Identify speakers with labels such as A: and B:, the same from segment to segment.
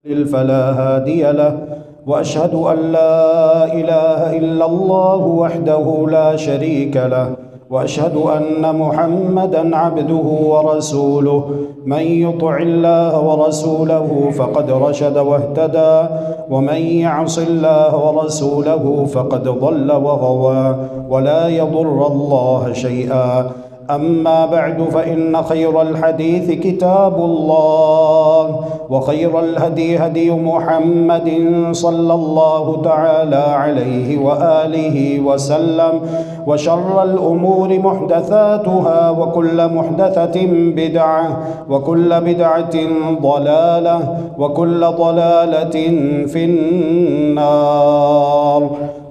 A: فلا هادي له، وأشهد أن لا إله إلا الله وحده لا شريك له، وأشهد أن محمدًا عبده ورسوله. من يطع الله ورسوله فقد رشد واهتدى، ومن يعص الله ورسوله فقد ضل وغوى، ولا يضر الله شيئا. أما بعد، فإن خير الحديث كتاب الله، وخير الهدي هدي محمد صلى الله تعالى عليه وآله وسلم، وشر الأمور محدثاتها، وكل محدثة بدعة، وكل بدعة ضلالة، وكل ضلالة في النار.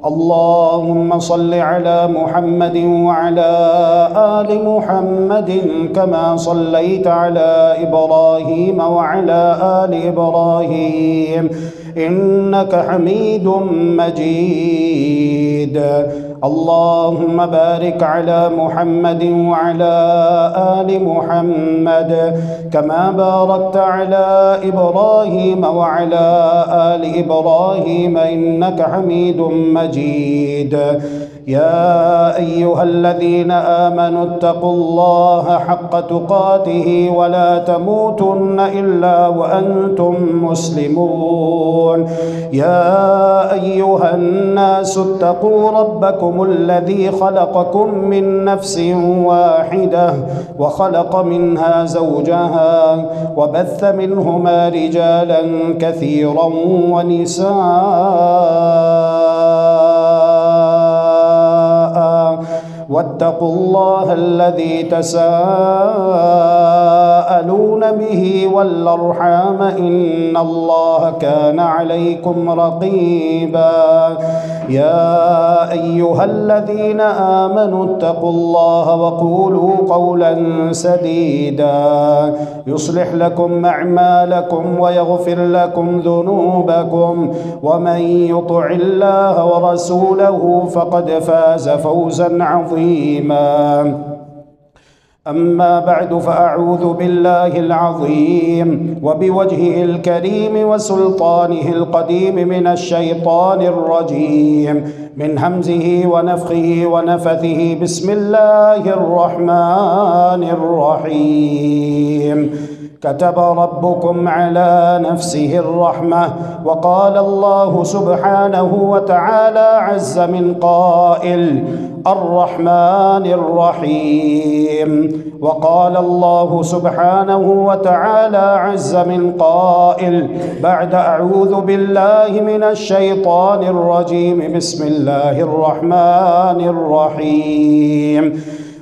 A: اللهم صل على محمد وعلى آل محمد كما صليت على إبراهيم وعلى آل إبراهيم إنك حميد مجيد. اللهم بارك على محمد وعلى آل محمد كما باركت على إبراهيم وعلى آل إبراهيم إنك حميد مجيد. يا أيها الذين آمنوا اتقوا الله حق تقاته ولا تموتن إلا وأنتم مسلمون. يا أيها الناس اتقوا ربكم الذي خلقكم من نفس واحدة، وخلق منها زوجها، وبث منهما رجالا كثيرا ونساء، واتقوا الله الذي تساءلون به والأرحام إن الله كان عليكم رقيبا. يا أيها الذين آمنوا اتقوا الله وقولوا قولا سديدا يصلح لكم أعمالكم ويغفر لكم ذنوبكم، ومن يطع الله ورسوله فقد فاز فوزا عظيما. أما بعد، فأعوذ بالله العظيم وبوجهه الكريم وسلطانه القديم من الشيطان الرجيم، من همزه ونفخه ونفثه. بسم الله الرحمن الرحيم. كتب ربكم على نفسه الرحمة، وقال الله سبحانه وتعالى عز من قائل: الرحمن الرحيم. وقال الله سبحانه وتعالى عز من قائل بعد أعوذ بالله من الشيطان الرجيم: بسم الله الرحمن الرحيم.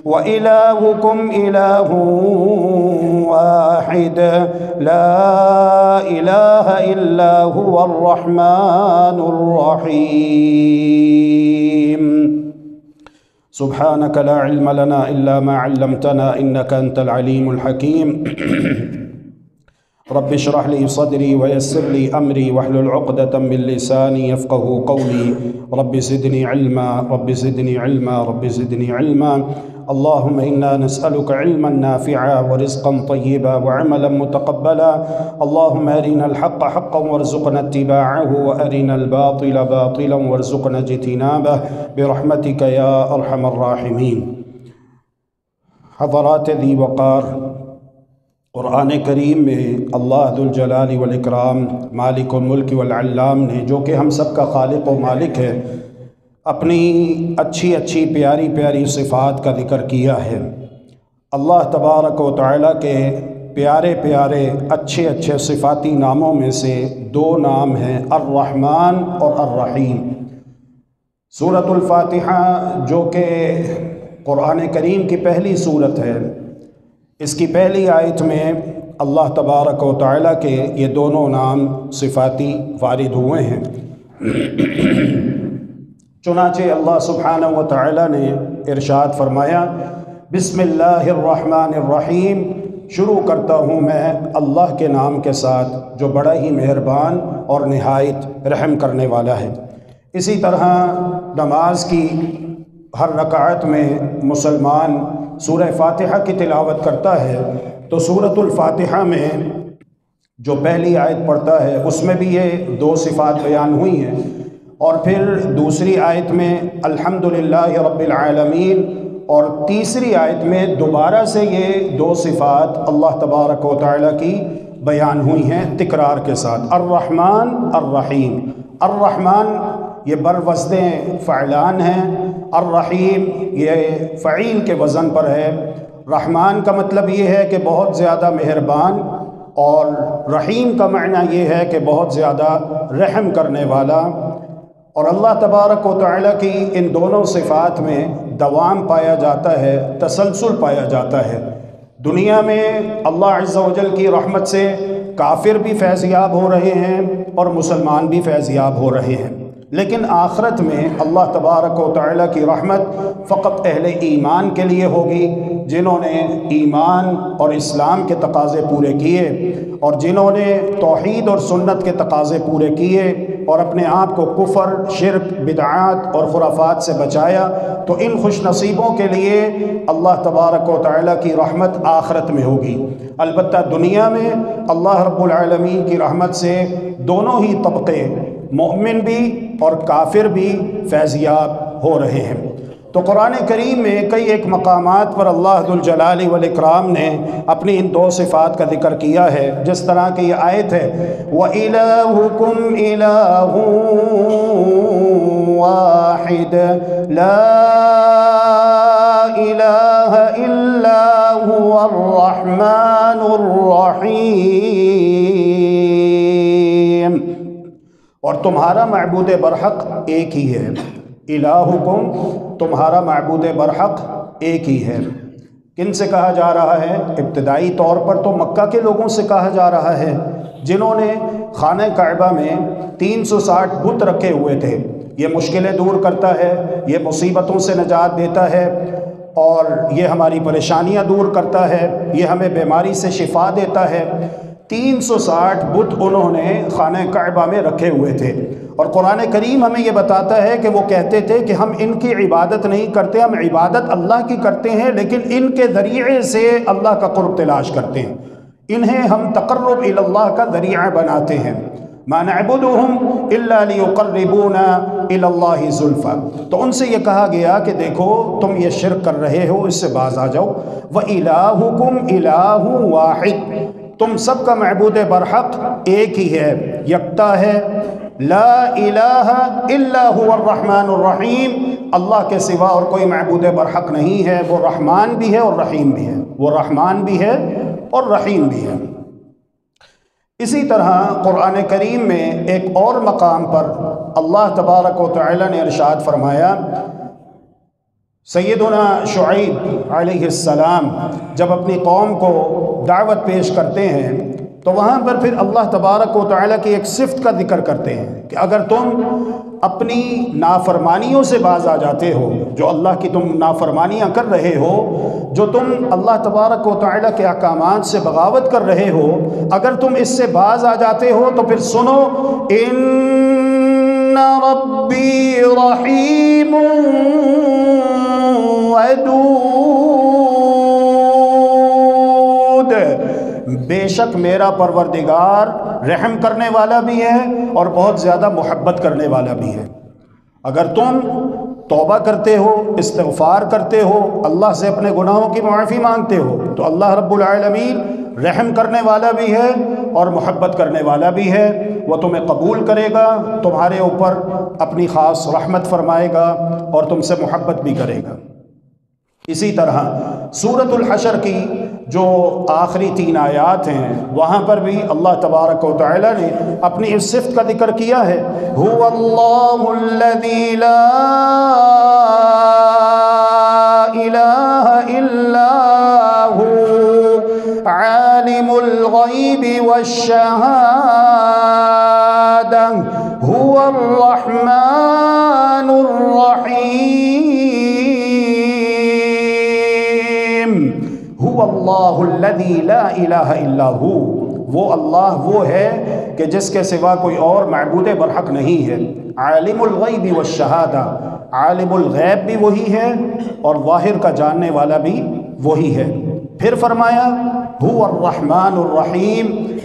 A: وإلهكم إله واحد لا إله إلا هو الرحمن الرحيم. سبحانك لا علم لنا إلا ما علمتنا إنك أنت العليم الحكيم. رب اشرح لي صدري ويسر لي أمري واحلل عقدة من لساني يفقه قولي. رب زدني علما، رب زدني علما، رب زدني علما. اللهم إنا نسألك علما نافعا ورزقا طيبا وعملا متقبلا. اللهم أرنا الحق حقا وارزقنا اتباعه، وأرنا الباطل باطلا وارزقنا اجتنابه برحمتك يا أرحم الراحمين. حضرات ذی وقار، قرآن کریم میں اللہ ذوالجلال والاکرام مالک الملک والعلام نے، جو کہ ہم سب کا خالق و مالک ہے، اپنی اچھی اچھی پیاری پیاری صفات کا ذکر کیا ہے۔ اللہ تبارک و تعالیٰ کے پیارے پیارے اچھے اچھے صفاتی ناموں میں سے دو نام ہیں، الرحمن اور الرحیم۔ سورۃ الفاتحہ جو کہ قرآن کریم کی پہلی سورت ہے، اس کی پہلی آیت میں اللہ تبارک و تعالیٰ کے یہ دونوں نام صفاتی وارد ہوئے ہیں۔ چنانچہ اللہ سبحانہ و تعالیٰ نے ارشاد فرمایا: بسم اللہ الرحمن الرحیم، شروع کرتا ہوں میں اللہ کے نام کے ساتھ جو بڑا ہی مہربان اور نہایت رحم کرنے والا ہے۔ اسی طرح نماز کی ہر رکعت میں مسلمان سورہ فاتحہ کی تلاوت کرتا ہے، تو سورۃ الفاتحہ میں جو پہلی آیت پڑھتا ہے اس میں بھی یہ دو صفات بیان ہوئی ہیں، اور پھر دوسری آیت میں الحمدللہ رب العالمین، اور تیسری آیت میں دوبارہ سے یہ دو صفات اللہ تبارک و تعالیٰ کی بیان ہوئی ہیں تکرار کے ساتھ، الرحمن الرحیم۔ الرحمن یہ بروزن فعلان ہیں، الرحیم یہ فعیل کے وزن پر ہے۔ رحمان کا مطلب یہ ہے کہ بہت زیادہ مہربان، اور رحیم کا معنی یہ ہے کہ بہت زیادہ رحم کرنے والا۔ اور اللہ تبارک و تعالیٰ کی ان دونوں صفات میں دوام پایا جاتا ہے، تسلسل پایا جاتا ہے۔ دنیا میں اللہ عز و جل کی رحمت سے کافر بھی فیض یاب ہو رہے ہیں اور مسلمان بھی فیض یاب ہو رہے ہیں، لیکن آخرت میں اللہ تبارک و تعالیٰ کی رحمت فقط اہل ایمان کے لیے ہوگی، جنہوں نے ایمان اور اسلام کے تقاضے پورے کیے، اور جنہوں نے توحید اور سنت کے تقاضے پورے کیے اور اپنے آپ کو کفر، شرک، بدعات اور خرافات سے بچایا، تو ان خوش نصیبوں کے لیے اللہ تبارک و تعالیٰ کی رحمت آخرت میں ہوگی۔ البتہ دنیا میں اللہ رب العالمین کی رحمت سے دونوں ہی طبقے، مومن بھی اور کافر بھی فیضیاب ہو رہے ہیں۔ تو قرآن کریم میں کئی ایک مقامات پر اللہ ذوالجلال والاکرام نے اپنی ان دو صفات کا ذکر کیا ہے، جس طرح کہ یہ آیت ہے وَإِلَٰهُكُمْ إِلَٰهٌ وَاحِدٌ لَا إِلَٰهَ إِلَّا هُوَ الرَّحْمَٰنُ الرَّحِيمُ، اور تمہارا معبود برحق ایک ہی ہے۔ الہکم، تمہارا معبود برحق ایک ہی ہے۔ کن سے کہا جا رہا ہے؟ ابتدائی طور پر تو مکہ کے لوگوں سے کہا جا رہا ہے، جنہوں نے خانہ کعبہ میں 360 بت رکھے ہوئے تھے۔ یہ مشکلیں دور کرتا ہے، یہ مصیبتوں سے نجات دیتا ہے، اور یہ ہماری پریشانیاں دور کرتا ہے، یہ ہمیں بیماری سے شفا دیتا ہے۔ 360 بت انہوں نے خانہ کعبہ میں رکھے ہوئے تھے، اور قرآن کریم ہمیں یہ بتاتا ہے کہ وہ کہتے تھے کہ ہم ان کی عبادت نہیں کرتے، ہم عبادت اللہ کی کرتے ہیں، لیکن ان کے ذریعے سے اللہ کا قرب تلاش کرتے ہیں، انہیں ہم تقرب الی اللہ کا ذریعہ بناتے ہیں۔ ما نعبدهم الا ليقربونا الى اللہ زلفا۔ تو ان سے یہ کہا گیا کہ دیکھو تم یہ شرک کر رہے ہو، اس سے باز آ جاؤ۔ وَإِلَٰهُكُمْ إِلَٰهٌ وَاحِدٌ، تم سب کا معبود برحق ایک ہی ہے، یکتا ہے۔ لا الہ الا هو الرحمن الرحیم، اللہ کے سوا اور کوئی معبود برحق نہیں ہے، وہ رحمان بھی ہے اور رحیم بھی ہے، وہ رحمان بھی ہے اور رحیم بھی ہے۔ اسی طرح قرآن کریم میں ایک اور مقام پر اللہ تبارک و تعالی نے ارشاد فرمایا، سیدنا شعیب علیہ السلام جب اپنی قوم کو دعوت پیش کرتے ہیں تو وہاں پر پھر اللہ تبارک و تعالیٰ کی ایک صفت کا ذکر کرتے ہیں کہ اگر تم اپنی نافرمانیوں سے باز آ جاتے ہو، جو اللہ کی تم نافرمانیاں کر رہے ہو، جو تم اللہ تبارک و تعالیٰ کے احکامات سے بغاوت کر رہے ہو، اگر تم اس سے باز آ جاتے ہو تو پھر سنو، ان ربی رحیم ودود، بے شک میرا پروردگار رحم کرنے والا بھی ہے اور بہت زیادہ محبت کرنے والا بھی ہے۔ اگر تم توبہ کرتے ہو، استغفار کرتے ہو، اللہ سے اپنے گناہوں کی معافی مانگتے ہو، تو اللہ رب العالمین رحم کرنے والا بھی ہے اور محبت کرنے والا بھی ہے، وہ تمہیں قبول کرے گا، تمہارے اوپر اپنی خاص رحمت فرمائے گا اور تم سے محبت بھی کرے گا۔ اسی طرح سورۃ الحشر کی جو آخری 3 آیات ہیں وہاں پر بھی اللہ تبارک و تعالی نے اپنی اس صفت کا ذکر کیا ہے، هو اللہ الذی لا الہ الا هو عالم الغیب والشہادہ هو الرحمن الرحیم، هو اللہ الذی لا الہ الا هو، وہ اللہ وہ ہے کہ جس کے سوا کوئی اور معبود برحق نہیں ہے۔ عالم الغیب والشہادہ، عالم الغیب بھی وہی ہے اور ظاہر کا جاننے والا بھی وہی ہے۔ پھر فرمایا هو الرحمن الرحیم،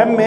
A: MA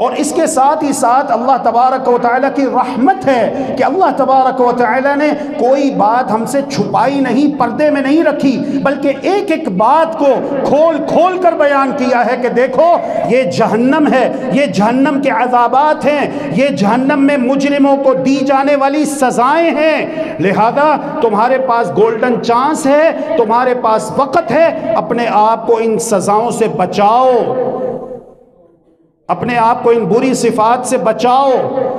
A: اور اس کے ساتھ ہی ساتھ اللہ تبارک و تعالیٰ کی رحمت ہے کہ اللہ تبارک و تعالیٰ نے کوئی بات ہم سے چھپائی نہیں، پردے میں نہیں رکھی، بلکہ ایک ایک بات کو کھول کھول کر بیان کیا ہے کہ دیکھو یہ جہنم ہے، یہ جہنم کے عذابات ہیں، یہ جہنم میں مجرموں کو دی جانے والی سزائیں ہیں، لہذا تمہارے پاس گولڈن چانس ہے، تمہارے پاس وقت ہے، اپنے آپ کو ان سزاؤں سے بچاؤ، اپنے آپ کو ان بری صفات سے بچاؤ،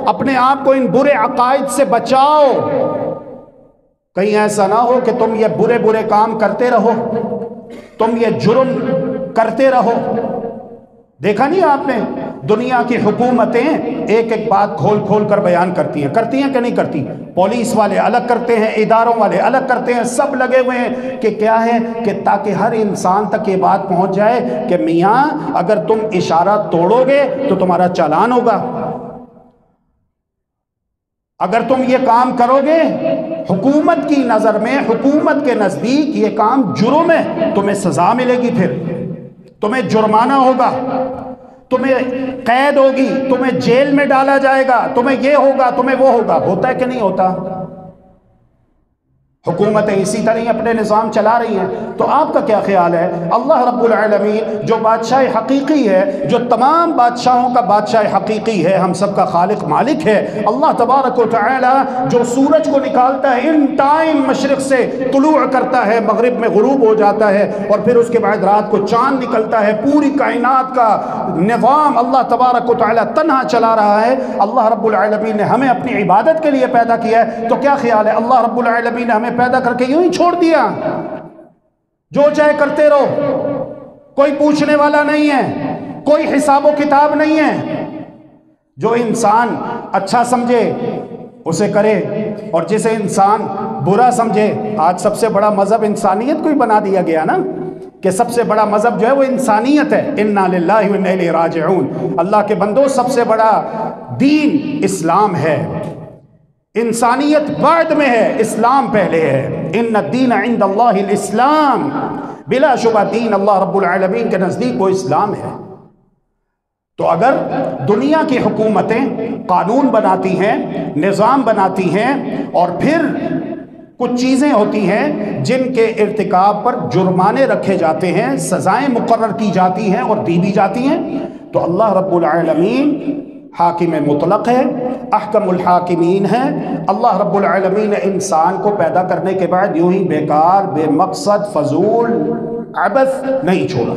A: اپنے آپ کو ان برے عقائد سے بچاؤ، کہیں ایسا نہ ہو کہ تم یہ برے برے کام کرتے رہو، تم یہ جرم کرتے رہو۔ دیکھا نہیں آپ نے دنیا کی حکومتیں ایک ایک بات کھول کھول کر بیان کرتی ہیں کہ نہیں کرتی؟ پولیس والے الگ کرتے ہیں، اداروں والے الگ کرتے ہیں، سب لگے ہوئے ہیں کہ کیا ہے کہ تاکہ ہر انسان تک یہ بات پہنچ جائے کہ میاں اگر تم اشارہ توڑو گے تو تمہارا چالان ہوگا، اگر تم یہ کام کرو گے حکومت کی نظر میں، حکومت کے نزدیک یہ کام جرم ہے، تمہیں سزا ملے گی، پھر تمہیں جرمانہ ہوگا، تمہیں قید ہوگی، تمہیں جیل میں ڈالا جائے گا، تمہیں یہ ہوگا، تمہیں وہ ہوگا۔ ہوتا ہے کہ نہیں ہوتا؟ حکومتیں اسی طرح اپنے نظام چلا رہی ہیں۔ تو آپ کا کیا خیال ہے؟ اللہ رب العالمین جو بادشاہ حقیقی ہے، جو تمام بادشاہوں کا بادشاہ حقیقی ہے، ہم سب کا خالق مالک ہے، اللہ تبارک و تعالی جو سورج کو نکالتا ہے ان ٹائم، مشرق سے طلوع کرتا ہے، مغرب میں غروب ہو جاتا ہے، اور پھر اس کے بعد رات کو چاند نکلتا ہے، پوری کائنات کا نظام اللہ تبارک و تعالی تنہا چلا رہا ہے۔ اللہ رب العالمین نے ہمیں اپنی عبادت کے لیے پیدا کیا ہے، تو کیا خیال ہے اللہ رب العالمین نے ہمیں پیدا کر کے یوں ہی چھوڑ دیا؟ جو چاہے کرتے رہو، کوئی پوچھنے والا نہیں ہے، کوئی حساب و کتاب نہیں ہے، جو انسان اچھا سمجھے اسے کرے، اور جسے انسان برا سمجھے۔ آج سب سے بڑا مذہب انسانیت کو ہی بنا دیا گیا نا، کہ سب سے بڑا مذہب جو ہے وہ انسانیت ہے۔ انا للہ و انا الیہ راجعون، اللہ کے بندو سب سے بڑا دین اسلام ہے، انسانیت بعد میں ہے، اسلام پہلے ہے۔ ان الدین عند اللہ الاسلام، بلا شبہ دین اللہ رب العالمین کے نزدیک وہ اسلام ہے۔ تو اگر دنیا کی حکومتیں قانون بناتی ہیں، نظام بناتی ہیں، اور پھر کچھ چیزیں ہوتی ہیں جن کے ارتکاب پر جرمانے رکھے جاتے ہیں، سزائیں مقرر کی جاتی ہیں اور دی بھی جاتی ہیں، تو اللہ رب العالمین حاکم مطلق ہے، احکم الحاکمین ہے۔ اللہ رب العالمین نے انسان کو پیدا کرنے کے بعد یوں ہی بیکار، بے مقصد، فضول، عبث نہیں چھوڑا،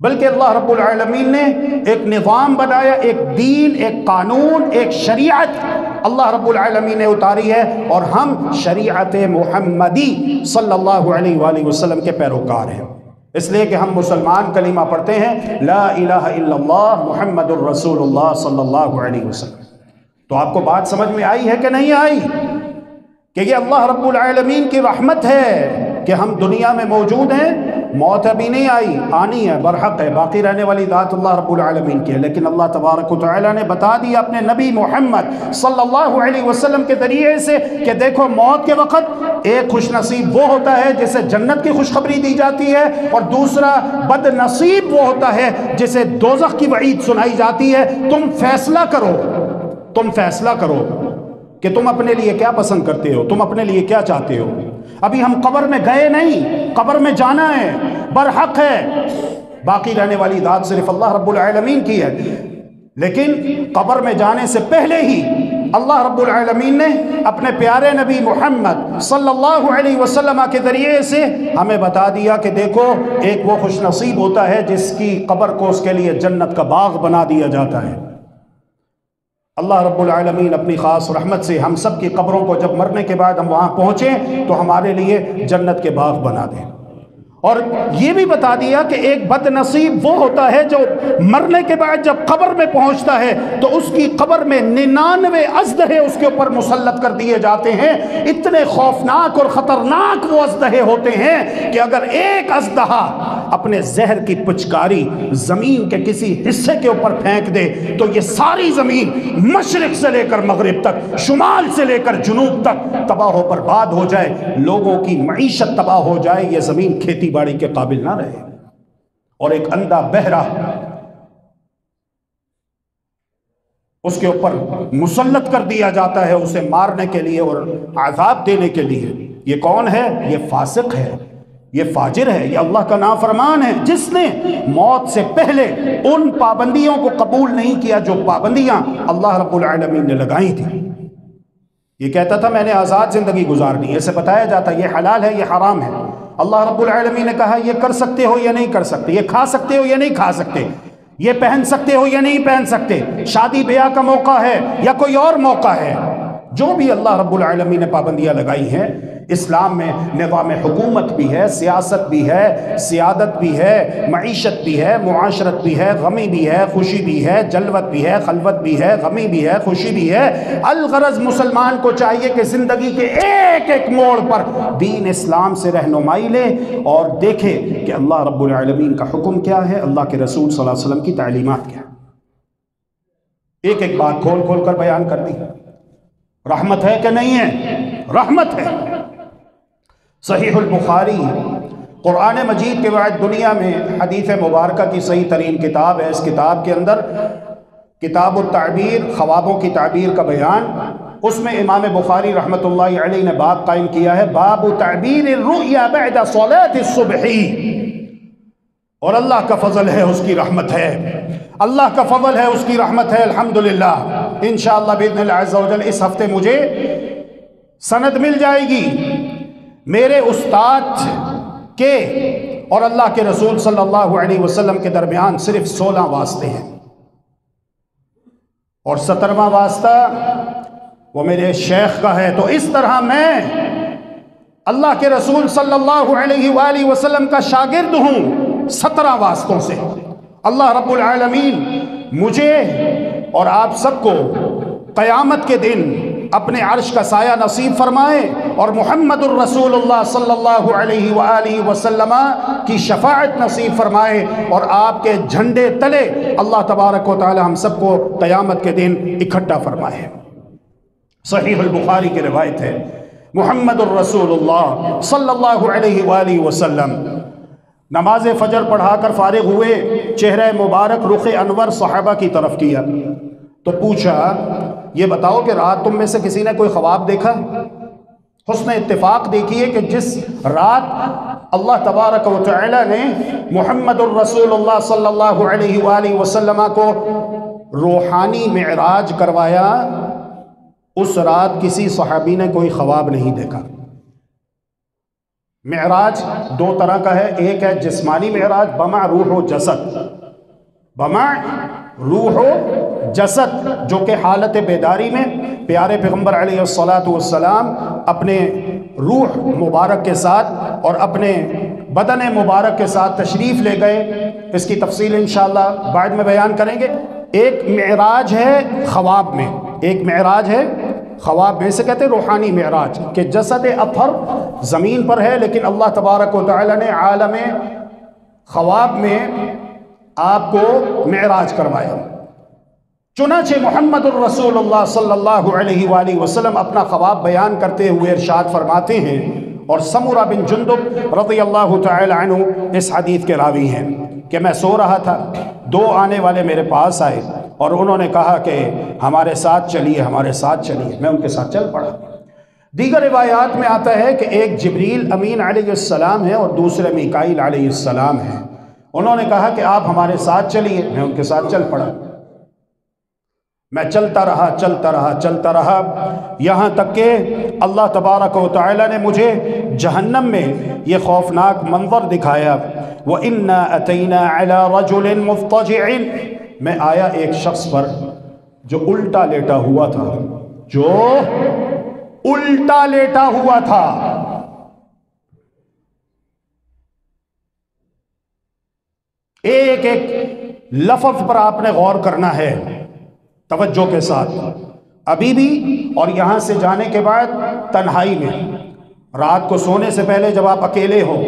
A: بلکہ اللہ رب العالمین نے ایک نظام بنایا، ایک دین، ایک قانون، ایک شریعت اللہ رب العالمین نے اتاری ہے، اور ہم شریعت محمدی صلی اللہ علیہ وآلہ وسلم کے پیروکار ہیں۔ اس لیے کہ ہم مسلمان کلمہ پڑھتے ہیں لا الہ الا اللہ محمد الرسول اللہ صلی اللہ علیہ وسلم۔ تو آپ کو بات سمجھ میں آئی ہے کہ نہیں آئی؟ کہ یہ اللہ رب العالمین کی رحمت ہے کہ ہم دنیا میں موجود ہیں، موت ابھی نہیں آئی، آنی ہے، برحق ہے، باقی رہنے والی ذات اللہ رب العالمین کی ہے، لیکن اللہ تبارک و تعالی نے بتا دیا اپنے نبی محمد صلی اللہ علیہ وسلم کے ذریعے سے کہ دیکھو موت کے وقت ایک خوش نصیب وہ ہوتا ہے جسے جنت کی خوشخبری دی جاتی ہے، اور دوسرا بد نصیب وہ ہوتا ہے جسے دوزخ کی وعید سنائی جاتی ہے۔ تم فیصلہ کرو، تم فیصلہ کرو کہ تم اپنے لیے کیا پسند کرتے ہو، تم اپنے لیے کیا چاہتے ہو۔ ابھی ہم قبر میں گئے نہیں، قبر میں جانا ہے، برحق ہے، باقی رہنے والی ذات صرف اللہ رب العالمین کی ہے، لیکن قبر میں جانے سے پہلے ہی اللہ رب العالمین نے اپنے پیارے نبی محمد صلی اللہ علیہ وسلم کے ذریعے سے ہمیں بتا دیا کہ دیکھو ایک وہ خوش نصیب ہوتا ہے جس کی قبر کو اس کے لیے جنت کا باغ بنا دیا جاتا ہے۔ اللہ رب العالمین اپنی خاص رحمت سے ہم سب کی قبروں کو جب مرنے کے بعد ہم وہاں پہنچیں تو ہمارے لیے جنت کے باغ بنا دیں، اور یہ بھی بتا دیا کہ ایک بد نصیب وہ ہوتا ہے جو مرنے کے بعد جب قبر میں پہنچتا ہے تو اس کی قبر میں 99 اژدہے اس کے اوپر مسلط کر دیے جاتے ہیں۔ اتنے خوفناک اور خطرناک وہ اژدہے ہوتے ہیں کہ اگر ایک اژدہا اپنے زہر کی پچکاری زمین کے کسی حصے کے اوپر پھینک دے تو یہ ساری زمین مشرق سے لے کر مغرب تک، شمال سے لے کر جنوب تک تباہ و برباد ہو جائے، لوگوں کی معیشت تباہ ہو جائے، یہ زمین کھیتی باڑی کے قابل نہ رہے، اور ایک اندھا بہرا اس کے اوپر مسلط کر دیا جاتا ہے اسے مارنے کے لیے اور عذاب دینے کے لیے۔ یہ کون ہے؟ یہ فاسق ہے، یہ فاجر ہے، یہ اللہ کا نافرمان ہے، جس نے موت سے پہلے ان پابندیوں کو قبول نہیں کیا جو پابندیاں اللہ رب العالمین نے لگائی تھی۔ یہ کہتا تھا میں نے آزاد زندگی گزارنی ہے، اسے بتایا جاتا یہ حلال ہے، یہ حرام ہے۔ اللہ رب العالمین نے کہا یہ کر سکتے ہو یا نہیں کر سکتے، یہ کھا سکتے ہو یا نہیں کھا سکتے، یہ پہن سکتے ہو یا نہیں پہن سکتے، شادی بیاہ کا موقع ہے یا کوئی اور موقع ہے۔ جو بھی اللہ رب العالمین نے پابندیاں لگائی ہیں، اسلام میں نظام حکومت بھی ہے، سیاست بھی ہے، سیادت بھی ہے، معیشت بھی ہے، معاشرت بھی ہے، غمی بھی ہے، خوشی بھی ہے، جلوت بھی ہے، خلوت بھی ہے، غمی بھی ہے، خوشی بھی ہے۔ الغرض مسلمان کو چاہیے کہ زندگی کے ایک ایک موڑ پر دین اسلام سے رہنمائی لے اور دیکھے کہ اللہ رب العالمین کا حکم کیا ہے، اللہ کے رسول صلی اللہ علیہ وسلم کی تعلیمات کیا ہے۔ ایک ایک بات کھول کھول کر بیان کر دی۔ رحمت ہے کہ نہیں ہے؟ رحمت ہے۔ صحیح البخاری قرآن مجید کے بعد دنیا میں حدیث مبارکہ کی صحیح ترین کتاب ہے۔ اس کتاب کے اندر کتاب التعبیر، خوابوں کی تعبیر کا بیان، اس میں امام بخاری رحمۃ اللہ علیہ نے باب قائم کیا ہے، باب تعبیر الرؤیا بعد صلاة الصبح۔ اور اللہ کا فضل ہے، اس کی رحمت ہے، اللہ کا فضل ہے، اس کی رحمت ہے، الحمدللہ۔ انشاءاللہ باذن اللہ عز و جل اس ہفتے مجھے سند مل جائے گی میرے استاد کے اور اللہ کے رسول صلی اللہ علیہ وسلم کے درمیان صرف 16 واسطے ہیں، اور 17واں واسطہ وہ میرے شیخ کا ہے۔ تو اس طرح میں اللہ کے رسول صلی اللہ علیہ وآلہ وسلم کا شاگرد ہوں 17 واسطوں سے۔ اللہ رب العالمین مجھے اور آپ سب کو قیامت کے دن اپنے عرش کا سایہ نصیب فرمائے اور محمد الرسول اللہ صلی اللہ علیہ وآلہ وسلم کی شفاعت نصیب فرمائے، اور آپ کے جھنڈے تلے اللہ تبارک و تعالی ہم سب کو قیامت کے دن اکٹھا فرمائے۔ صحیح البخاری کی روایت ہے، محمد الرسول اللہ صلی اللہ علیہ وآلہ وسلم نماز فجر پڑھا کر فارغ ہوئے، چہرہ مبارک رخ انور صحابہ کی طرف کیا تو پوچھا یہ بتاؤ کہ رات تم میں سے کسی نے کوئی خواب دیکھا؟ حسن اتفاق دیکھیے کہ جس رات اللہ تبارک و تعالی نے محمد الرسول اللہ صلی اللہ علیہ وآلہ وسلم کو روحانی معراج کروایا، اس رات کسی صحابی نے کوئی خواب نہیں دیکھا۔ معراج 2 طرح کا ہے، ایک ہے جسمانی معراج بمع روح و جسد، بمع روح و جسد، جو کہ حالت بیداری میں پیارے پیغمبر علیہ السلام اپنے روح مبارک کے ساتھ اور اپنے بدن مبارک کے ساتھ تشریف لے گئے۔ اس کی تفصیل انشاءاللہ بعد میں بیان کریں گے۔ ایک معراج ہے خواب میں، ایک معراج ہے خواب میں، سے کہتے ہیں روحانی معراج، کہ جسد اطہر زمین پر ہے لیکن اللہ تبارک و تعالی نے عالم خواب میں آپ کو معراج کروایا۔ چنانچہ محمد الرسول اللہ صلی اللہ علیہ وآلہ وسلم اپنا خواب بیان کرتے ہوئے ارشاد فرماتے ہیں، اور سمرہ بن جندب رضی اللہ تعالی عنہ اس حدیث کے راوی ہیں، کہ میں سو رہا تھا، 2 آنے والے میرے پاس آئے اور انہوں نے کہا کہ ہمارے ساتھ چلیے، ہمارے ساتھ چلیے۔ میں ان کے ساتھ چل پڑا۔ دیگر روایات میں آتا ہے کہ ایک جبریل امین علیہ السلام ہے اور دوسرے میکائیل علیہ السلام ہیں۔ انہوں نے کہا کہ آپ ہمارے ساتھ چلیے، میں ان کے ساتھ چل پڑا۔ میں چلتا رہا چلتا رہا چلتا رہا، یہاں تک کہ اللہ تبارک و تعالی نے مجھے جہنم میں یہ خوفناک منظر دکھایا۔ وَإِنَّا أَتَيْنَا عَلَى رَجُلٍ مُفْتَجِعٍ، میں آیا ایک شخص پر جو الٹا لیٹا ہوا تھا، جو الٹا لیٹا ہوا تھا۔ ایک ایک لفظ پر آپ نے غور کرنا ہے توجہ کے ساتھ، ابھی بھی اور یہاں سے جانے کے بعد تنہائی میں، رات کو سونے سے پہلے جب آپ اکیلے ہو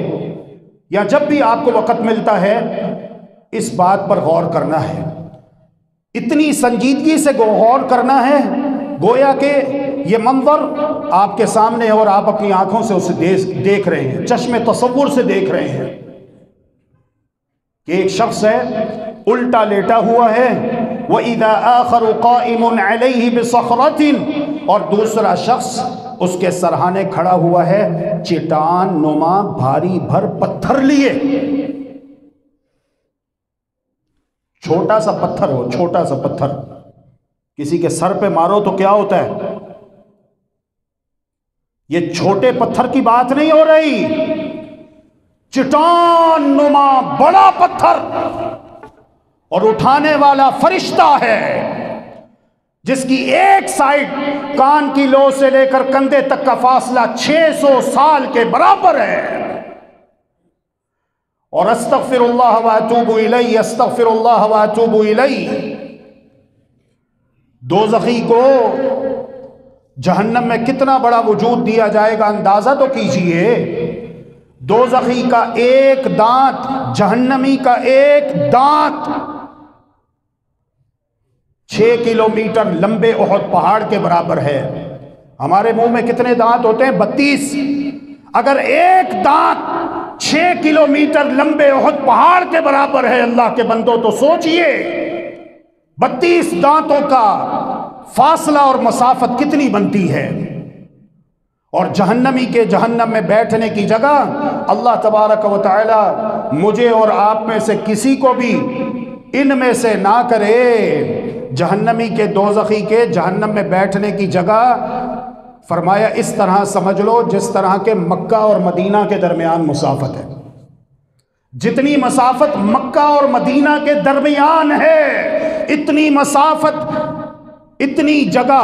A: یا جب بھی آپ کو وقت ملتا ہے، اس بات پر غور کرنا ہے، اتنی سنجیدگی سے غور کرنا ہے گویا کہ یہ منظر آپ کے سامنے ہے اور آپ اپنی آنکھوں سے اسے دیکھ رہے ہیں، چشم تصور سے دیکھ رہے ہیں کہ ایک شخص ہے الٹا لیٹا ہوا ہے، وَإِذَا آخَرُ قَائِمٌ عَلَيْهِ بِصَخْرَةٍ، اور دوسرا شخص اس کے سرہانے کھڑا ہوا ہے چٹان نما بھاری بھر پتھر لیے. چھوٹا سا پتھر ہو، چھوٹا سا پتھر کسی کے سر پہ مارو تو کیا ہوتا ہے؟ یہ چھوٹے پتھر کی بات نہیں ہو رہی، چٹان نما بڑا پتھر، اور اٹھانے والا فرشتہ ہے جس کی ایک سائڈ کان کی لو سے لے کر کندھے تک کا فاصلہ 600 سال کے برابر ہے. اور استغفر اللہ واتوب الیہ، استغفر اللہ واتوب الیہ. دوزخی کو جہنم میں کتنا بڑا وجود دیا جائے گا اندازہ تو کیجئے. دوزخی کا ایک دانت، جہنمی کا ایک دانت 6 کلومیٹر لمبے احد پہاڑ کے برابر ہے. ہمارے منہ میں کتنے دانت ہوتے ہیں؟ 32. اگر ایک دانت 6 کلومیٹر لمبے احد پہاڑ کے برابر ہے اللہ کے بندوں، تو سوچئے 32 دانتوں کا فاصلہ اور مسافت کتنی بنتی ہے. اور جہنمی کے جہنم میں بیٹھنے کی جگہ اللہ تبارک و تعالی مجھے اور آپ میں سے کسی کو بھی ان میں سے نہ کرے. جہنمی کے دوزخی کے جہنم میں بیٹھنے کی جگہ فرمایا اس طرح سمجھ لو جس طرح کے مکہ اور مدینہ کے درمیان مسافت ہے. جتنی مسافت مکہ اور مدینہ کے درمیان ہے، اتنی مسافت، اتنی جگہ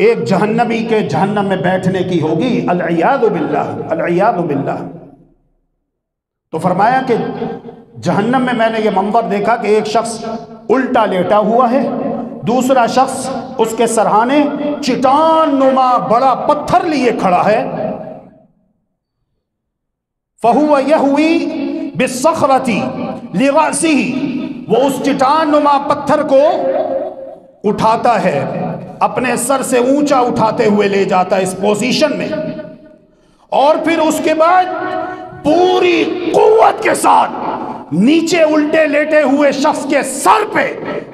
A: ایک جہنمی کے جہنم میں بیٹھنے کی ہوگی. العیاذ باللہ، العیاذ باللہ. تو فرمایا کہ جہنم میں میں نے یہ منظر دیکھا کہ ایک شخص الٹا لیٹا ہوا ہے، دوسرا شخص اس کے سرہانے چٹان نما بڑا پتھر لیے کھڑا ہے. فَهُوَ يَهْوِي بِالصَّخْرَةِ لِرَأْسِهِ، وہ اس چٹان نما پتھر کو اٹھاتا ہے، اپنے سر سے اونچا اٹھاتے ہوئے لے جاتا ہے اس پوزیشن میں، اور پھر اس کے بعد پوری قوت کے ساتھ نیچے الٹے لیٹے ہوئے شخص کے سر پہ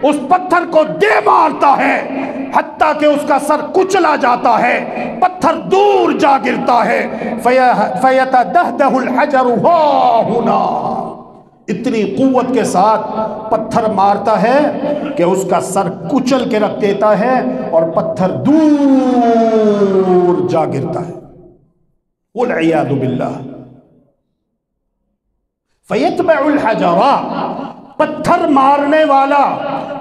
A: اس پتھر کو دے مارتا ہے، حتیٰ کہ اس کا سر کچلا جاتا ہے، پتھر دور جا گرتا ہے. فَيَتَدَهْدَهُ الْحَجَرُ هَا هُنَا، اتنی قوت کے ساتھ پتھر مارتا ہے کہ اس کا سر کچل کے رکھ دیتا ہے اور پتھر دور جا گرتا ہے. والعیاذ باللہ. فَيَتْبَعُ الْحَجَرَ، پتھر مارنے والا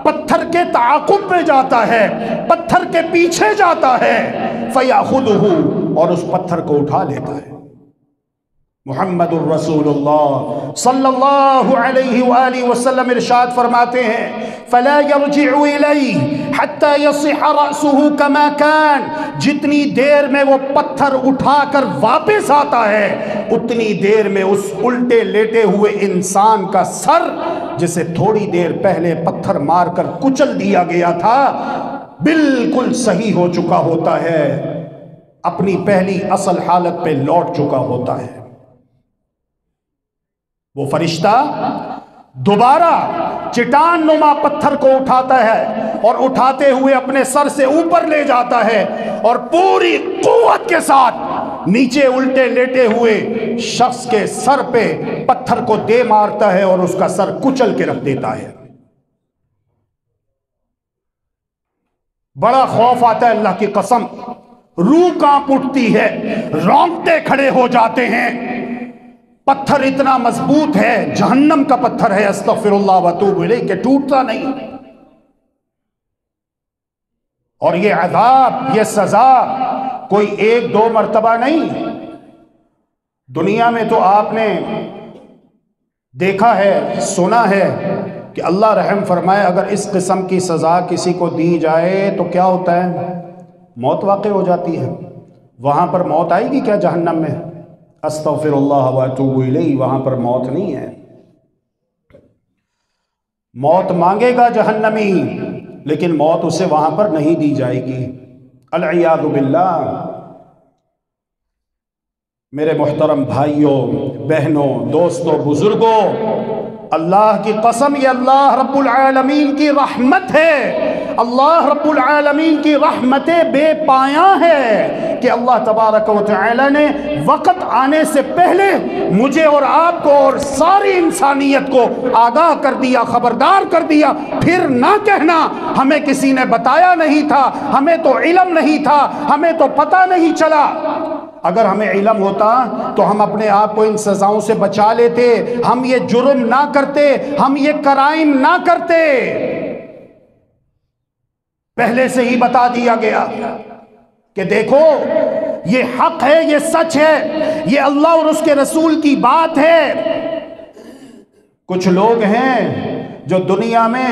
A: پتھر کے تعاقب میں جاتا ہے، پتھر کے پیچھے جاتا ہے. فَيَأْخُذُهُ، اور اس پتھر کو اٹھا لیتا ہے. محمد الرسول اللہ صلی اللہ علیہ وآلہ وسلم ارشاد فرماتے ہیں فَلَا يَرْجِعُ إِلَيْهِ حَتَّى يَصِحَ رَأْسُهُ كَمَا كَانَ، جتنی دیر میں وہ پتھر اٹھا کر واپس آتا ہے اتنی دیر میں اس الٹے لیٹے ہوئے انسان کا سر، جسے تھوڑی دیر پہلے پتھر مار کر کچل دیا گیا تھا، بالکل صحیح ہو چکا ہوتا ہے، اپنی پہلی اصل حالت پہ لوٹ چکا ہوتا ہے. وہ فرشتہ دوبارہ چٹان نما پتھر کو اٹھاتا ہے اور اٹھاتے ہوئے اپنے سر سے اوپر لے جاتا ہے اور پوری قوت کے ساتھ نیچے الٹے لیٹے ہوئے شخص کے سر پہ پتھر کو دے مارتا ہے اور اس کا سر کچل کے رکھ دیتا ہے. بڑا خوف آتا ہے اللہ کی قسم، روح کانپ اٹھتی ہے، رونگٹے کھڑے ہو جاتے ہیں. پتھر اتنا مضبوط ہے، جہنم کا پتھر ہے، استغفر اللہ واتوب الیہ، کہ ٹوٹتا نہیں. اور یہ عذاب، یہ سزا کوئی 1-2 مرتبہ نہیں. دنیا میں تو آپ نے دیکھا ہے، سنا ہے کہ اللہ رحم فرمائے اگر اس قسم کی سزا کسی کو دی جائے تو کیا ہوتا ہے؟ موت واقع ہو جاتی ہے. وہاں پر موت آئے گی کیا جہنم میں؟ استغفر اللہ واتوب الیہ، وہاں پر موت نہیں ہے. موت مانگے گا جہنمی لیکن موت اسے وہاں پر نہیں دی جائے گی. العیاذ باللہ. میرے محترم بھائیوں، بہنوں، دوستوں، بزرگوں، اللہ کی قسم یہ اللہ رب العالمین کی رحمت ہے، اللہ رب العالمین کی رحمت بے پایاں ہے کہ اللہ تبارک و تعالی نے وقت آنے سے پہلے مجھے اور آپ کو اور ساری انسانیت کو آگاہ کر دیا، خبردار کر دیا۔ پھر نہ کہنا ہمیں کسی نے بتایا نہیں تھا، ہمیں تو علم نہیں تھا، ہمیں تو پتہ نہیں چلا۔ اگر ہمیں علم ہوتا تو ہم اپنے آپ کو ان سزاؤں سے بچا لیتے، ہم یہ جرم نہ کرتے، ہم یہ کرائم نہ کرتے۔ پہلے سے ہی بتا دیا گیا کہ دیکھو یہ حق ہے، یہ سچ ہے، یہ اللہ اور اس کے رسول کی بات ہے۔ کچھ لوگ ہیں جو دنیا میں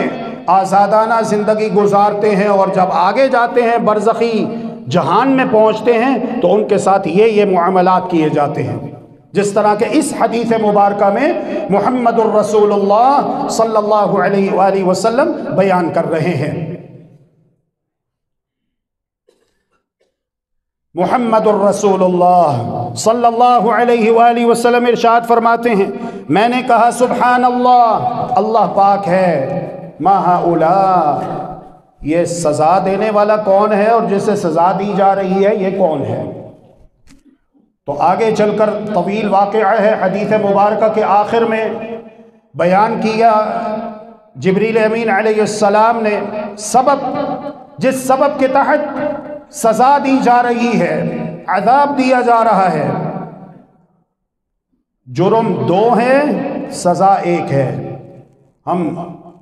A: آزادانہ زندگی گزارتے ہیں اور جب آگے جاتے ہیں برزخی جہان میں پہنچتے ہیں تو ان کے ساتھ یہ معاملات کیے جاتے ہیں، جس طرح کہ اس حدیث مبارکہ میں محمد الرسول اللہ صلی اللہ علیہ وآلہ وسلم بیان کر رہے ہیں۔ محمد الرسول اللہ صلی اللہ علیہ وآلہ وسلم ارشاد فرماتے ہیں، میں نے کہا سبحان اللہ، اللہ پاک ہے، ما ہؤلاء، یہ سزا دینے والا کون ہے اور جسے سزا دی جا رہی ہے یہ کون ہے؟ تو آگے چل کر طویل واقعہ ہے، حدیث مبارکہ کے آخر میں بیان کیا جبریل امین علیہ السلام نے سبب، جس سبب کے تحت سزا دی جا رہی ہے، عذاب دیا جا رہا ہے۔ جرم دو ہے، سزا ایک ہے۔ ہم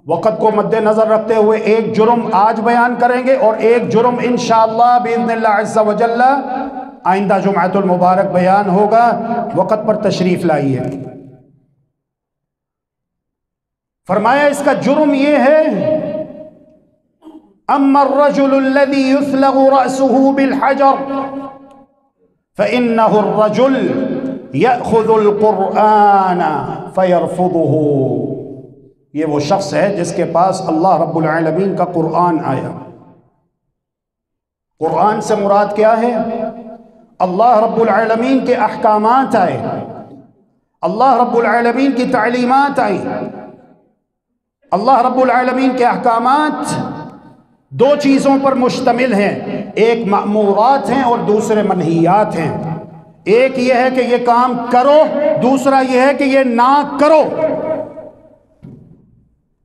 A: وقت کو مد نظر رکھتے ہوئے ایک جرم آج بیان کریں گے اور ایک جرم انشاءاللہ باذن اللہ عز و جل آئندہ جمعۃ المبارک بیان ہوگا۔ وقت پر تشریف لائیے۔ فرمایا اس کا جرم یہ ہے، اما الرجل الذي يثلغ رأسه بالحجر فإنه الرجل يأخذ القرآن فيرفضه، یہ وہ شخص ہے جس کے پاس اللہ رب العالمین کا قرآن آیا۔ قرآن سے مراد کیا ہے؟ اللہ رب العالمین کے احکامات آئے، اللہ رب العالمین کی تعلیمات آئیں۔ اللہ رب العالمین کے احکامات دو چیزوں پر مشتمل ہیں، ایک مأمورات ہیں اور دوسرے منہیات ہیں۔ ایک یہ ہے کہ یہ کام کرو، دوسرا یہ ہے کہ یہ نہ کرو۔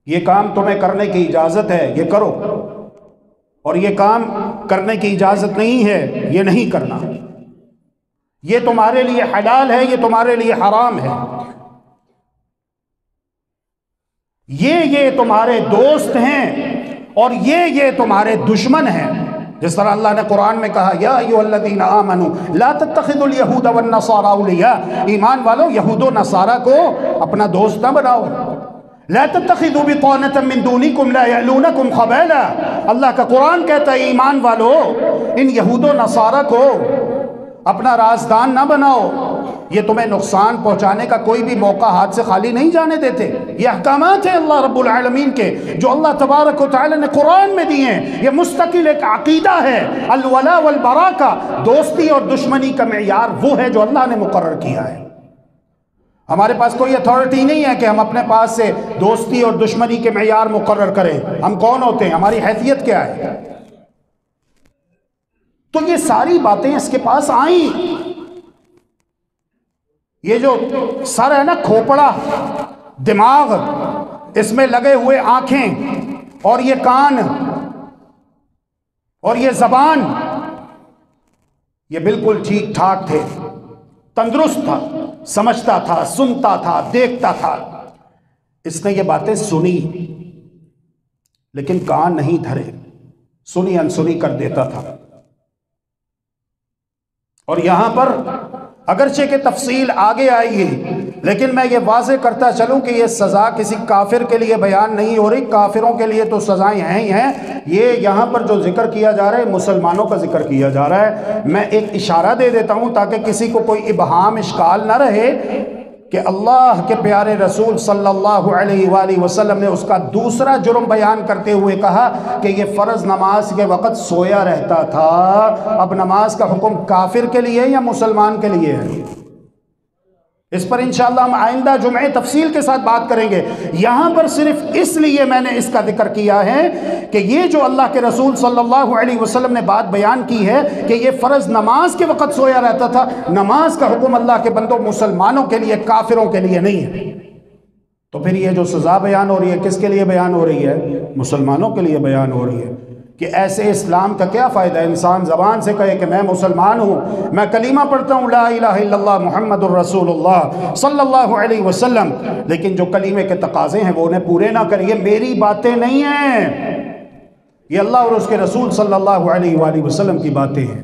A: یہ کام تمہیں کرنے کی اجازت ہے، یہ کرو، اور یہ کام کرنے کی اجازت نہیں ہے، یہ نہیں کرنا۔ یہ تمہارے لیے حلال ہے، یہ تمہارے لیے حرام ہے۔ یہ تمہارے دوست ہیں اور یہ تمہارے دشمن ہیں۔ جس طرح اللہ نے قرآن میں کہا یا ایھا الذین آمنوا لا تتخذوا اليہود والنصارى اولیاء، ایمان والو یہود و نصارہ کو اپنا دوست نہ بناؤ۔ لا تتخذوا بطانة من دونکم لا یعلونکم خبالا، اللہ کا قرآن کہتا ہے ایمان والو ان یہود و نصارہ کو اپنا رازدان نہ بناؤ، یہ تمہیں نقصان پہنچانے کا کوئی بھی موقع ہاتھ سے خالی نہیں جانے دیتے۔ یہ احکامات ہیں اللہ رب العالمین کے جو اللہ تبارک و تعالی نے قرآن میں دیے ہیں۔ یہ مستقل ایک عقیدہ ہے الولاء والبراء کا، دوستی اور دشمنی کا معیار وہ ہے جو اللہ نے مقرر کیا ہے۔ ہمارے پاس کوئی اتھارٹی نہیں ہے کہ ہم اپنے پاس سے دوستی اور دشمنی کے معیار مقرر کریں۔ ہم کون ہوتے ہیں؟ ہماری حیثیت کیا ہے؟ تو یہ ساری باتیں اس کے پاس آئیں۔ یہ جو سر ہے نا، کھوپڑا دماغ، اس میں لگے ہوئے آنکھیں اور یہ کان اور یہ زبان، یہ بالکل ٹھیک ٹھاک تھے، تندرست تھا، سمجھتا تھا، سنتا تھا، دیکھتا تھا۔ اس نے یہ باتیں سنی لیکن کان نہیں دھرے، سنی انسنی کر دیتا تھا۔ اور یہاں پر اگرچہ کہ تفصیل آگے آئی ہے، لیکن میں یہ واضح کرتا چلوں کہ یہ سزا کسی کافر کے لیے بیان نہیں ہو رہی، کافروں کے لیے تو سزائیں ہیں ہی ہیں۔ یہ یہاں پر جو ذکر کیا جا رہا ہے مسلمانوں کا ذکر کیا جا رہا ہے۔ میں ایک اشارہ دے دیتا ہوں تاکہ کسی کو کوئی ابہام اشکال نہ رہے کہ اللہ کے پیارے رسول صلی اللہ علیہ وآلہ وسلم نے اس کا دوسرا جرم بیان کرتے ہوئے کہا کہ یہ فرض نماز کے وقت سویا رہتا تھا۔ اب نماز کا حکم کافر کے لیے یا مسلمان کے لیے ہے؟ اس پر انشاءاللہ ہم آئندہ جمعے تفصیل کے ساتھ بات کریں گے. یہاں پر صرف اس لیے میں نے اس کا ذکر کیا ہے کہ یہ جو اللہ کے رسول صلی اللہ علیہ وسلم نے بات بیان کی ہے کہ یہ فرض نماز کے وقت سویا رہتا تھا، نماز کا حکم اللہ کے بندوں مسلمانوں کے لیے، کافروں کے لیے نہیں ہے. تو پھر یہ جو سزا بیان ہو رہی ہے کس کے لیے بیان ہو رہی ہے؟ مسلمانوں کے لیے بیان ہو رہی ہے. کہ ایسے اسلام کا کیا فائدہ ہے؟ انسان زبان سے کہے کہ میں مسلمان ہوں، میں کلمہ پڑھتا ہوں لا الہ الا اللہ محمد الرسول اللہ صلی اللہ علیہ وسلم، لیکن جو کلمے کے تقاضے ہیں وہ انہیں پورے نہ کرے. یہ میری باتیں نہیں ہیں، یہ اللہ اور اس کے رسول صلی اللہ علیہ وآلہ وسلم کی باتیں ہیں.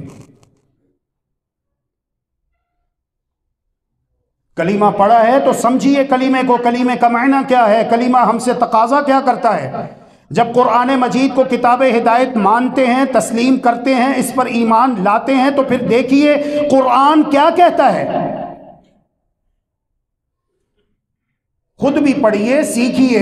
A: کلمہ پڑھا ہے تو سمجھیے کلمے کو، کلمے کا معنی کیا ہے، کلمہ ہم سے تقاضا کیا کرتا ہے. جب قرآن مجید کو کتاب ہدایت مانتے ہیں، تسلیم کرتے ہیں، اس پر ایمان لاتے ہیں، تو پھر دیکھیے قرآن کیا کہتا ہے. خود بھی پڑھیے، سیکھیے،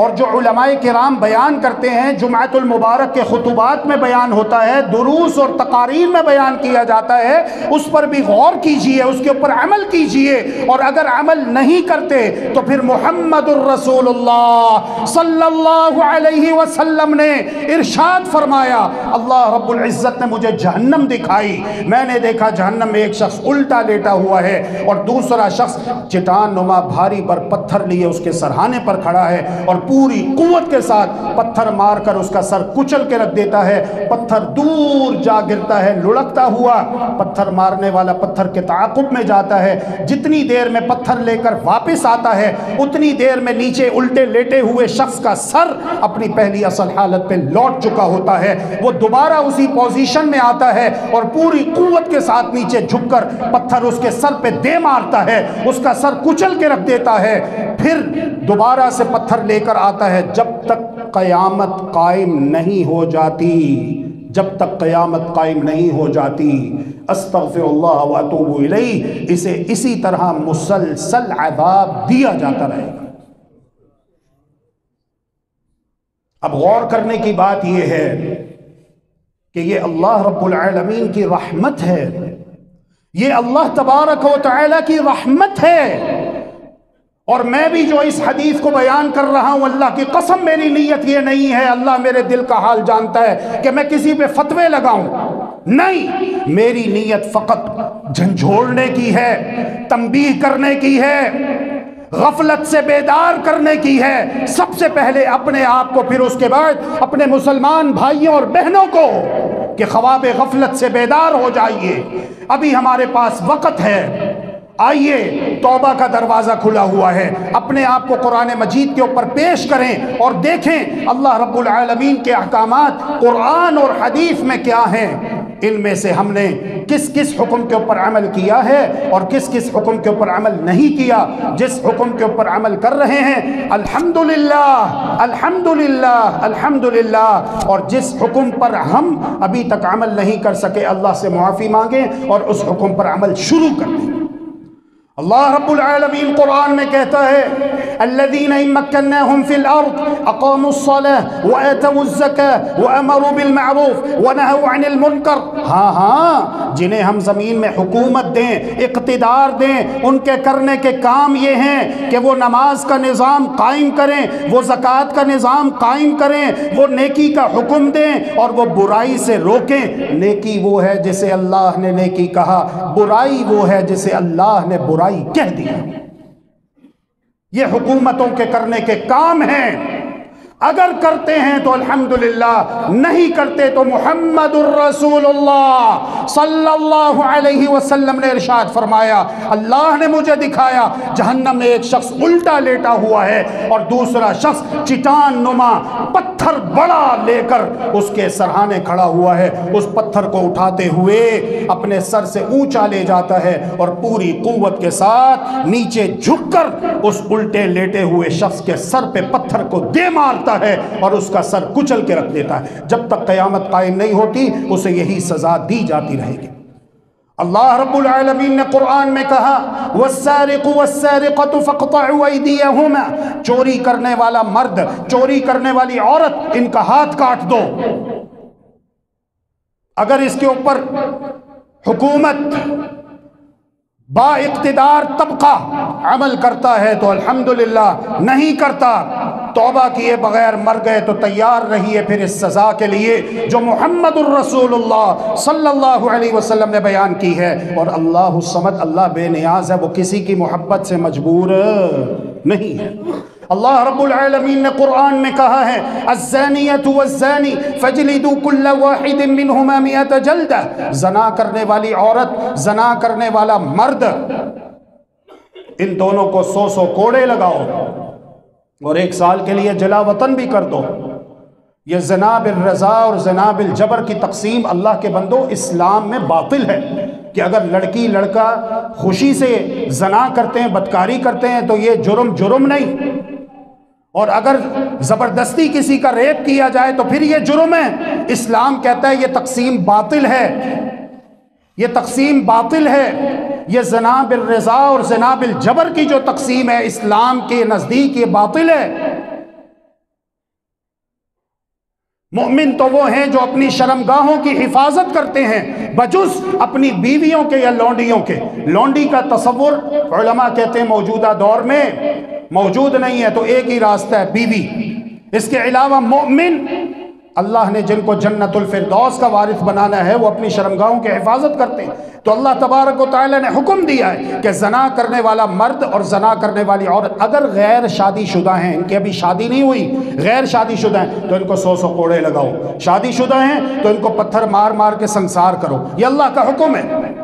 A: اور جو علماء کرام بیان کرتے ہیں، جمعۃ المبارک کے خطبات میں بیان ہوتا ہے، دروس اور تقاریر میں بیان کیا جاتا ہے، اس پر بھی غور کیجئے، اس کے اوپر عمل کیجئے. اور اگر عمل نہیں کرتے تو پھر محمد الرسول اللہ صلی اللہ علیہ وسلم نے ارشاد فرمایا، اللہ رب العزت نے مجھے جہنم دکھائی، میں نے دیکھا جہنم میں ایک شخص الٹا لیٹا ہوا ہے اور دوسرا شخص چٹان نما بھاری پر پتھر لیے اس کے سرہانے پر کھڑا ہے، اور پوری قوت کے ساتھ پتھر مار کر اس کا سر کچل کے رکھ دیتا ہے. پتھر دور جا گرتا ہے لڑکتا ہوا، پتھر مارنے والا پتھر کے تعاقب میں جاتا ہے. جتنی دیر میں پتھر لے کر واپس آتا ہے اتنی دیر میں نیچے الٹے لیٹے ہوئے شخص کا سر اپنی پہلی اصل حالت پہ لوٹ چکا ہوتا ہے. وہ دوبارہ اسی پوزیشن میں آتا ہے اور پوری قوت کے ساتھ نیچے جھک کر پتھر اس کے سر پہ دے مارتا ہے، اس کا سر کچل کے رکھ دیتا ہے. پھر دوبارہ سے پتھر لے کر آتا ہے، جب تک قیامت قائم نہیں ہو جاتی، جب تک قیامت قائم نہیں ہو جاتی. استغفر اللہ واتوب الیہ. اسے اسی طرح مسلسل عذاب دیا جاتا رہے گا. اب غور کرنے کی بات یہ ہے کہ یہ اللہ رب العالمین کی رحمت ہے، یہ اللہ تبارک و تعالی کی رحمت ہے. اور میں بھی جو اس حدیث کو بیان کر رہا ہوں، اللہ کی قسم میری نیت یہ نہیں ہے، اللہ میرے دل کا حال جانتا ہے، کہ میں کسی پہ فتوے لگاؤں. نہیں، میری نیت فقط جھنجھوڑنے کی ہے، تنبیہ کرنے کی ہے، غفلت سے بیدار کرنے کی ہے. سب سے پہلے اپنے آپ کو، پھر اس کے بعد اپنے مسلمان بھائیوں اور بہنوں کو، کہ خواب غفلت سے بیدار ہو جائیے. ابھی ہمارے پاس وقت ہے، آئیے، توبہ کا دروازہ کھلا ہوا ہے. اپنے آپ کو قرآن مجید کے اوپر پیش کریں اور دیکھیں اللہ رب العالمین کے احکامات قرآن اور حدیث میں کیا ہیں. ان میں سے ہم نے کس کس حکم کے اوپر عمل کیا ہے اور کس کس حکم کے اوپر عمل نہیں کیا. جس حکم کے اوپر عمل کر رہے ہیں الحمدللہ الحمدللہ الحمدللہ، اور جس حکم پر ہم ابھی تک عمل نہیں کر سکے اللہ سے معافی مانگیں اور اس حکم پر عمل شروع کر دیں. اللہ رب العالمین قرآن میں کہتا ہے الذین ان مکناہم فی الارض اقاموا الصلاة وآتوا الزکاة وامروا بالمعروف ونہوا عن المنکر. ہاں، جنہیں ہم زمین میں حکومت دیں، اقتدار دیں، ان کے کرنے کے کام یہ ہیں کہ وہ نماز کا نظام قائم کریں، وہ زکوٰۃ کا نظام قائم کریں، وہ نیکی کا حکم دیں اور وہ برائی سے روکیں. نیکی وہ ہے جسے اللہ نے نیکی کہا، برائی وہ ہے جسے اللہ نے برائی کہہ دیا. یہ حکومتوں کے کرنے کے کام ہیں. اگر کرتے ہیں تو الحمدللہ، نہیں کرتے تو محمد الرسول اللہ صلی اللہ علیہ وسلم نے ارشاد فرمایا، اللہ نے مجھے دکھایا جہنم میں ایک شخص الٹا لیٹا ہوا ہے اور دوسرا شخص چٹان نما پتھر بڑا لے کر اس کے سرہانے کھڑا ہوا ہے. اس پتھر کو اٹھاتے ہوئے اپنے سر سے اونچا لے جاتا ہے اور پوری قوت کے ساتھ نیچے جھک کر اس الٹے لیٹے ہوئے شخص کے سر پہ پتھر کو دے مارتا ہے اور اس کا سر کچل کے رکھ دیتا ہے. جب تک قیامت قائم نہیں ہوتی اسے یہی سزا دی جاتی رہے گی. اللہ رب العالمین نے قرآن میں کہا والسارق والسارقۃ فاقطعوا ایدیہما، چوری کرنے والا مرد، چوری کرنے والی عورت، ان کا ہاتھ کاٹ دو. اگر اس کے اوپر حکومت با اقتدار طبقہ عمل کرتا ہے تو الحمدللہ، نہیں کرتا توبہ کیے بغیر مر گئے تو تیار رہیے پھر اس سزا کے لیے جو محمد الرسول اللہ صلی اللہ علیہ وسلم نے بیان کی ہے۔ اور اللہ الصمد، اللہ بے نیاز ہے، وہ کسی کی محبت سے مجبور نہیں ہے۔ اللہ رب العالمین نے قرآن میں کہا ہے الزانیۃ والزانی فجلدوا کل واحد منہما 100 جلدہ، زنا کرنے والی عورت، زنا کرنے والا مرد، ان دونوں کو 100 کوڑے لگاؤ اور 1 سال کے لیے جلا وطن بھی کر دو۔ یہ زنا بالرضا اور زنا بالجبر کی تقسیم اللہ کے بندوں اسلام میں باطل ہے کہ اگر لڑکی لڑکا خوشی سے زنا کرتے ہیں، بدکاری کرتے ہیں تو یہ جرم نہیں، اور اگر زبردستی کسی کا ریپ کیا جائے تو پھر یہ جرم ہے۔ اسلام کہتا ہے یہ تقسیم باطل ہے، یہ تقسیم باطل ہے۔ یہ زنا بالرضا اور زنا بالجبر کی جو تقسیم ہے اسلام کے نزدیک یہ باطل ہے۔ مومن تو وہ ہیں جو اپنی شرمگاہوں کی حفاظت کرتے ہیں بجز اپنی بیویوں کے یا لونڈیوں کے۔ لونڈی کا تصور علماء کہتے ہیں موجودہ دور میں موجود نہیں ہے، تو ایک ہی راستہ ہے، بیوی۔ اس کے علاوہ مومن، اللہ نے جن کو جنت الفردوس کا وارث بنانا ہے وہ اپنی شرمگاہوں کی حفاظت کرتے ہیں۔ تو اللہ تبارک و تعالی نے حکم دیا ہے کہ زنا کرنے والا مرد اور زنا کرنے والی عورت اگر غیر شادی شدہ ہیں، ان کی ابھی شادی نہیں ہوئی، غیر شادی شدہ ہیں تو ان کو 100 کوڑے لگاؤ، شادی شدہ ہیں تو ان کو پتھر مار مار کے سنسار کرو۔ یہ اللہ کا حکم ہے۔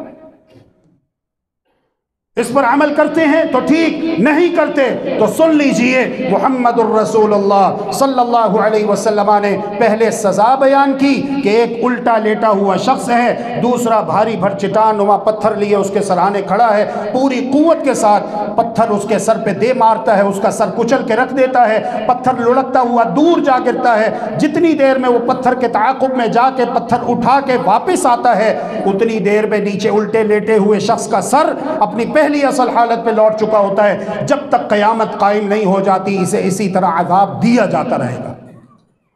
A: اس پر عمل کرتے ہیں تو ٹھیک، نہیں کرتے تو سن لیجئے محمد الرسول اللہ صلی اللہ علیہ وسلم نے پہلے سزا بیان کی کہ ایک الٹا لیٹا ہوا شخص ہے، دوسرا بھاری بھر چٹان نما پتھر لیے اس کے سرانے کھڑا ہے، پوری قوت کے ساتھ پتھر اس کے سر پہ دے مارتا ہے، اس کا سر کچل کے رکھ دیتا ہے، پتھر لڑکتا ہوا دور جا گرتا ہے۔ جتنی دیر میں وہ پتھر کے تعاقب میں جا کے پتھر اٹھا کے واپس آتا ہے اتنی دیر میں نیچے الٹے لیٹے ہوئے شخص کا سر اپنی پہلی اصل حالت پہ لوٹ چکا ہوتا ہے۔ جب تک قیامت قائم نہیں ہو جاتی اسے اسی طرح عذاب دیا جاتا رہے گا۔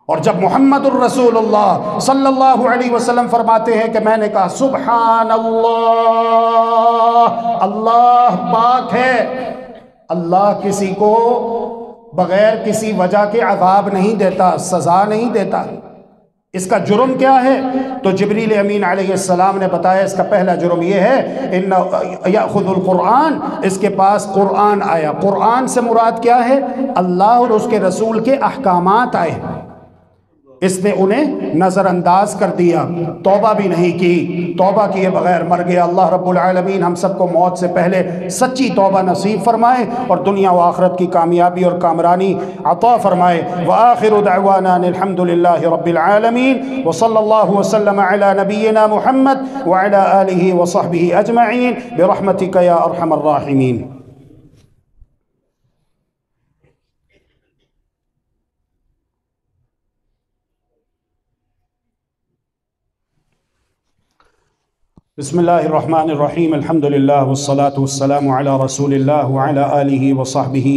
A: اور جب محمد الرسول اللہ صلی اللہ علیہ وسلم فرماتے ہیں کہ میں نے کہا سبحان اللہ، اللہ پاک ہے، اللہ کسی کو بغیر کسی وجہ کے عذاب نہیں دیتا، سزا نہیں دیتا۔ اس کا جرم کیا ہے؟ تو جبریل امین علیہ السلام نے بتایا اس کا پہلا جرم یہ ہے ان یاخذ القرآن، اس کے پاس قرآن آیا۔ قرآن سے مراد کیا ہے؟ اللہ اور اس کے رسول کے احکامات آئے، اس نے انہیں نظر انداز کر دیا، توبہ بھی نہیں کی، توبہ کیے بغیر مر گیا۔ اللہ رب العالمین ہم سب کو موت سے پہلے سچی توبہ نصیب فرمائے اور دنیا و آخرت کی کامیابی اور کامرانی عطا فرمائے۔ وآخر دعوانا الحمد للہ رب العالمین وصلی اللہ وسلم علی نبینا محمد وعلی آلہ وصحبہ اجمعین برحمتک یا ارحم الراحمین۔ بسم اللہ الرحمن الرحیم، الحمدللہ والصلاة والسلام علی رسول اللہ وعلی آلہ وصحبہ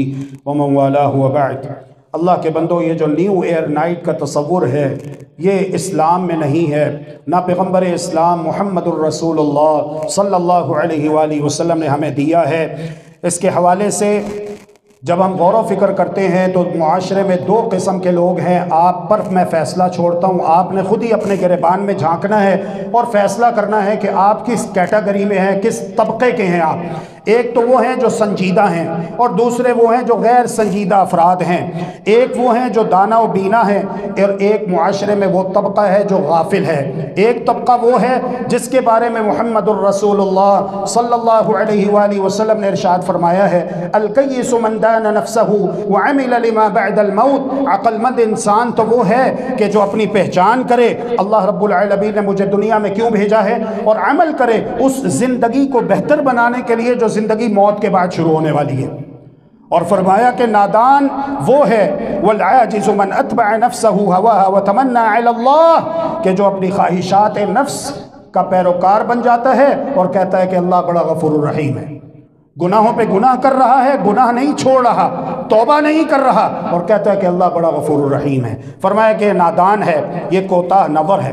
A: ومن والہ وبعد۔ اللہ کے بندو، یہ جو نیو ایئر نائٹ کا تصور ہے یہ اسلام میں نہیں ہے، نہ پیغمبر اسلام محمد الرسول اللہ صلی اللہ علیہ وآلہ وسلم نے ہمیں دیا ہے۔ اس کے حوالے سے جب ہم غور و فکر کرتے ہیں تو معاشرے میں 2 قسم کے لوگ ہیں۔ آپ پر میں فیصلہ چھوڑتا ہوں، آپ نے خود ہی اپنے گریبان میں جھانکنا ہے اور فیصلہ کرنا ہے کہ آپ کس کیٹیگری میں ہیں، کس طبقے کے ہیں آپ۔ ایک تو وہ ہیں جو سنجیدہ ہیں اور دوسرے وہ ہیں جو غیر سنجیدہ افراد ہیں۔ ایک وہ ہیں جو دانا و بینا ہیں اور ایک معاشرے میں وہ طبقہ ہے جو غافل ہے۔ ایک طبقہ وہ ہے جس کے بارے میں محمد الرسول اللہ صلی اللہ علیہ وآلہ وسلم نے ارشاد فرمایا ہے الکیس من دان نفسہ وعمل لما بعد الموت۔ عقل مند انسان تو وہ ہے کہ جو اپنی پہچان کرے اللہ رب العالمین نے مجھے دنیا میں کیوں بھیجا ہے، اور عمل کرے اس زندگی کو بہتر بنانے کے لیے جو زندگی موت کے بعد شروع ہونے والی ہے۔ اور فرمایا کہ نادان وہ ہے والعاجز من اتبع نفسہ هواها وتمنى على اللہ، کہ جو اپنی خواہشات نفس کا پیروکار بن جاتا ہے اور کہتا ہے کہ اللہ بڑا غفور الرحیم ہے، گناہوں پہ گناہ کر رہا ہے، گناہ نہیں چھوڑ رہا، توبہ نہیں کر رہا اور کہتا ہے کہ اللہ بڑا غفور الرحیم ہے۔ فرمایا کہ نادان ہے، یہ کوتاہ نظر ہے۔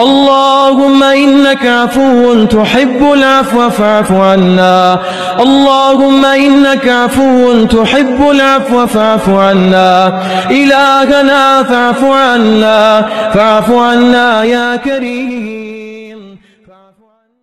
B: اللهم إنك عفو تحب العفو فاعف عنا. اللهم إنك عفو تحب العفو فاعف عنا. إلهنا فاعف عنا، فاعف عنا يا كريم، فاعف عنا.